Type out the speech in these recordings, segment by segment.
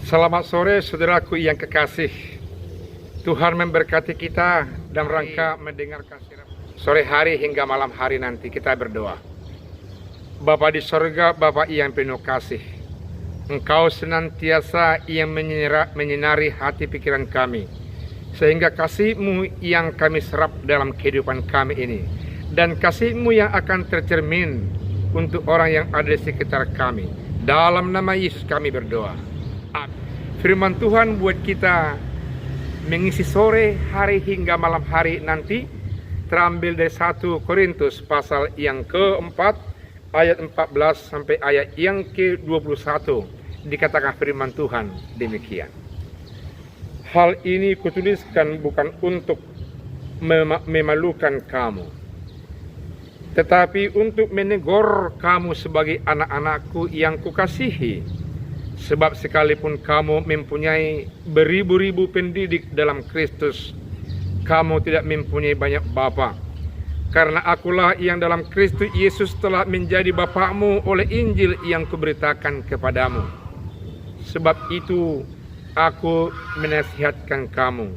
Selamat sore saudaraku yang kekasih. Tuhan memberkati kita dalam rangka mendengarkan sore hari hingga malam hari nanti kita berdoa. Bapa di sorga, Bapa yang penuh kasih, Engkau senantiasa yang menyinari hati pikiran kami, sehingga kasih-Mu yang kami serap dalam kehidupan kami ini, dan kasih-Mu yang akan tercermin untuk orang yang ada di sekitar kami. Dalam nama Yesus kami berdoa. Firman Tuhan buat kita mengisi sore hari hingga malam hari nanti terambil dari 1 Korintus pasal yang keempat ayat 14 sampai ayat yang ke-21. Dikatakan firman Tuhan demikian. Hal ini kutuliskan bukan untuk memalukan kamu, tetapi untuk menegur kamu sebagai anak-anakku yang kukasihi. Sebab sekalipun kamu mempunyai beribu-ribu pendidik dalam Kristus, kamu tidak mempunyai banyak bapa. Karena akulah yang dalam Kristus Yesus telah menjadi bapakmu oleh Injil yang kuberitakan kepadamu. Sebab itu aku menasihatkan kamu,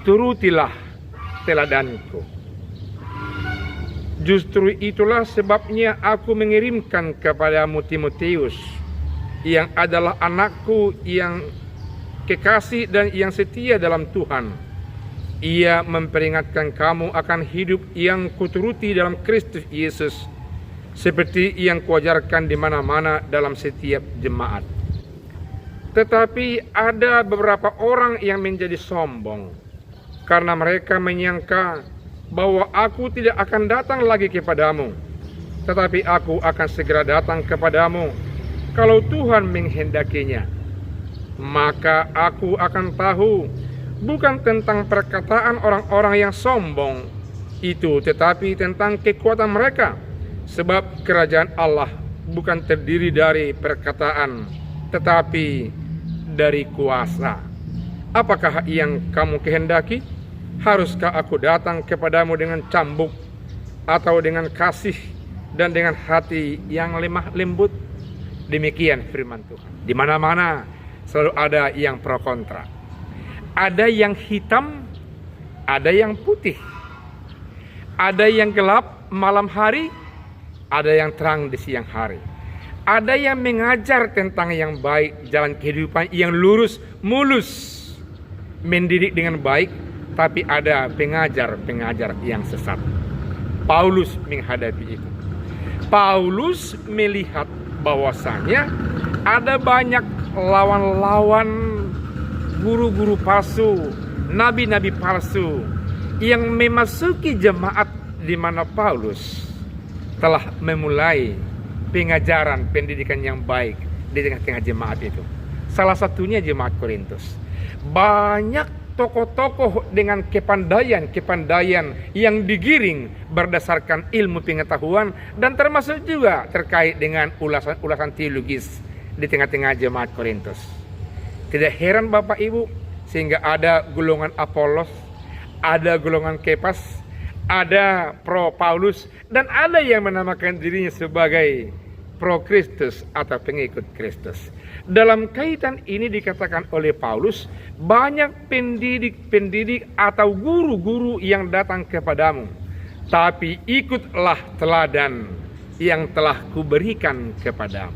turutilah teladanku. Justru itulah sebabnya aku mengirimkan kepadamu Timotius, yang adalah anakku yang kekasih dan yang setia dalam Tuhan. Ia memperingatkan kamu akan hidup yang kuturuti dalam Kristus Yesus, seperti yang kuajarkan di mana-mana dalam setiap jemaat. Tetapi ada beberapa orang yang menjadi sombong, karena mereka menyangka bahwa aku tidak akan datang lagi kepadamu, tetapi aku akan segera datang kepadamu kalau Tuhan menghendakinya. Maka aku akan tahu bukan tentang perkataan orang-orang yang sombong itu, tetapi tentang kekuatan mereka. Sebab kerajaan Allah bukan terdiri dari perkataan, tetapi dari kuasa. Apakah yang kamu kehendaki? Haruskah aku datang kepadamu dengan cambuk, atau dengan kasih dan dengan hati yang lemah lembut? Demikian firman Tuhan. Di mana-mana selalu ada yang pro kontra. Ada yang hitam, ada yang putih. Ada yang gelap malam hari, ada yang terang di siang hari. Ada yang mengajar tentang yang baik, jalan kehidupan yang lurus, mulus, mendidik dengan baik, tapi ada pengajar-pengajar yang sesat. Paulus menghadapi itu. Paulus melihat bahwasanya ada banyak lawan-lawan, guru-guru palsu, nabi-nabi palsu yang memasuki jemaat di mana Paulus telah memulai pengajaran pendidikan yang baik di tengah-tengah jemaat itu. Salah satunya jemaat Korintus. Banyak tokoh-tokoh dengan kepandaian yang digiring berdasarkan ilmu pengetahuan, dan termasuk juga terkait dengan ulasan teologis di tengah-tengah jemaat Korintus. Tidak heran Bapak Ibu, sehingga ada golongan Apolos, ada golongan Kepas, ada pro Paulus, dan ada yang menamakan dirinya sebagai pro Kristus atau pengikut Kristus. Dalam kaitan ini dikatakan oleh Paulus, banyak pendidik atau guru-guru yang datang kepadamu, tapi ikutlah teladan yang telah kuberikan kepadamu.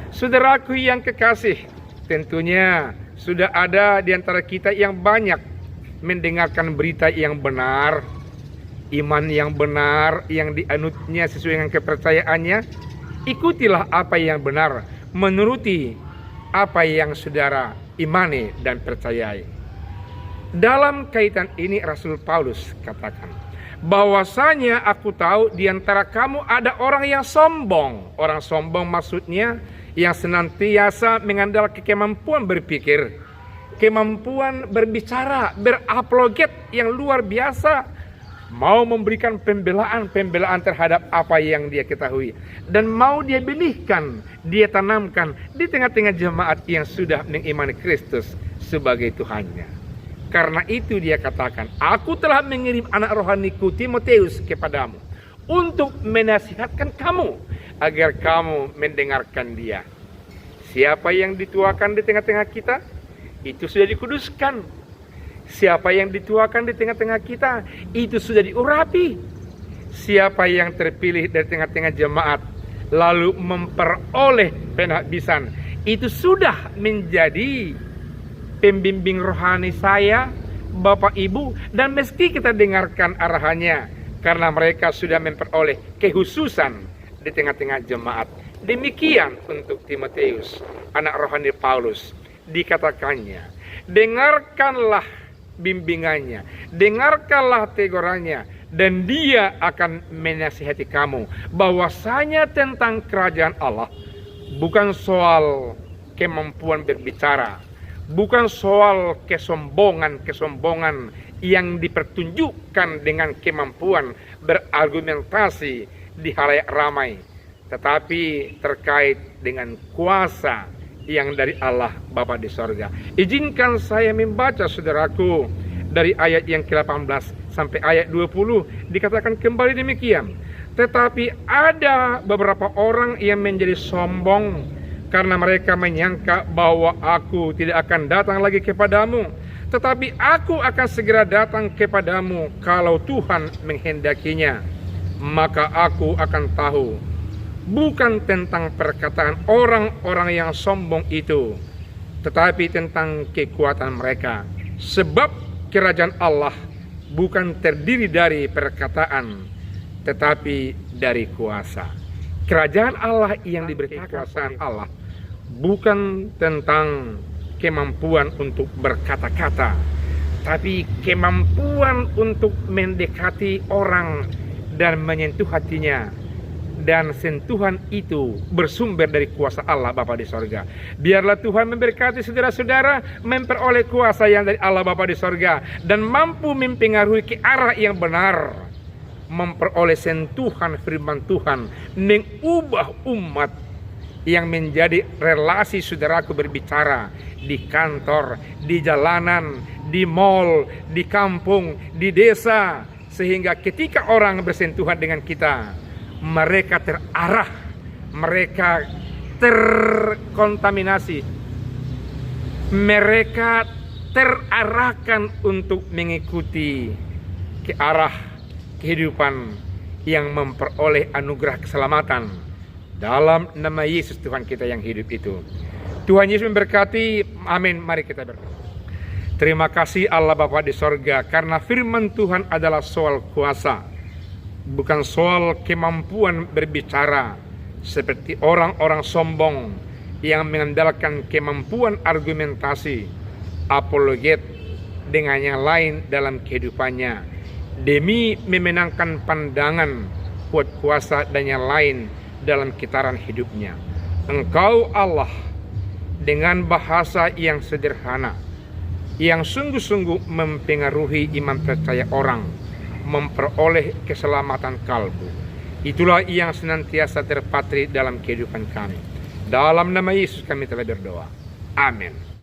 Saudaraku yang kekasih, tentunya sudah ada di antara kita yang banyak mendengarkan berita yang benar, iman yang benar yang dianutnya sesuai dengan kepercayaannya. Ikutilah apa yang benar, menuruti apa yang saudara imani dan percayai. Dalam kaitan ini Rasul Paulus katakan, bahwasanya aku tahu di antara kamu ada orang yang sombong. Orang sombong maksudnya yang senantiasa mengandalkan kemampuan berpikir, kemampuan berbicara, berapologet yang luar biasa, mau memberikan pembelaan terhadap apa yang dia ketahui, dan mau dia benihkan, dia tanamkan di tengah-tengah jemaat yang sudah mengimani Kristus sebagai Tuhannya. Karena itu dia katakan, aku telah mengirim anak rohaniku Timotius kepadamu untuk menasihatkan kamu agar kamu mendengarkan dia. Siapa yang dituakan di tengah-tengah kita, itu sudah dikuduskan. Siapa yang dituakan di tengah-tengah kita, itu sudah diurapi. Siapa yang terpilih dari tengah-tengah jemaat, lalu memperoleh penghbisan, itu sudah menjadi pembimbing rohani saya, Bapak Ibu. Dan meski kita dengarkan arahannya, karena mereka sudah memperoleh kehususan di tengah-tengah jemaat. Demikian untuk Timotius, anak rohani Paulus, dikatakannya, dengarkanlah bimbingannya, dengarkanlah tegurannya, dan dia akan menasihati kamu. Bahwasanya tentang kerajaan Allah bukan soal kemampuan berbicara, bukan soal kesombongan yang dipertunjukkan dengan kemampuan berargumentasi di halayak ramai, tetapi terkait dengan kuasa yang dari Allah Bapa di sorga. Izinkan saya membaca, saudaraku, dari ayat yang ke-18 sampai ayat 20, dikatakan kembali demikian. Tetapi ada beberapa orang yang menjadi sombong, karena mereka menyangka bahwa aku tidak akan datang lagi kepadamu, tetapi aku akan segera datang kepadamu kalau Tuhan menghendakinya. Maka aku akan tahu bukan tentang perkataan orang-orang yang sombong itu, tetapi tentang kekuatan mereka. Sebab kerajaan Allah bukan terdiri dari perkataan, tetapi dari kuasa. Kerajaan Allah yang diberi kekuasaan Allah bukan tentang kemampuan untuk berkata-kata, tapi kemampuan untuk mendekati orang dan menyentuh hatinya. Dan sentuhan itu bersumber dari kuasa Allah Bapa di sorga. Biarlah Tuhan memberkati saudara-saudara memperoleh kuasa yang dari Allah Bapa di sorga, dan mampu mempengaruhi ke arah yang benar, memperoleh sentuhan firman Tuhan, mengubah umat yang menjadi relasi saudaraku berbicara di kantor, di jalanan, di mall, di kampung, di desa, sehingga ketika orang bersentuhan dengan kita, mereka terarah, mereka terkontaminasi, mereka terarahkan untuk mengikuti ke arah kehidupan yang memperoleh anugerah keselamatan dalam nama Yesus Tuhan kita yang hidup itu. Tuhan Yesus memberkati. Amin. Mari kita berdoa. Terima kasih Allah Bapa di sorga, karena firman Tuhan adalah soal kuasa, bukan soal kemampuan berbicara seperti orang-orang sombong yang mengandalkan kemampuan argumentasi, apologet dengan yang lain dalam kehidupannya demi memenangkan pandangan, kuat kuasa dan yang lain dalam kitaran hidupnya. Engkau Allah dengan bahasa yang sederhana, yang sungguh-sungguh mempengaruhi iman percaya orang, memperoleh keselamatan kalbu. Itulah yang senantiasa terpatri dalam kehidupan kami. Dalam nama Yesus kami telah berdoa. Amin.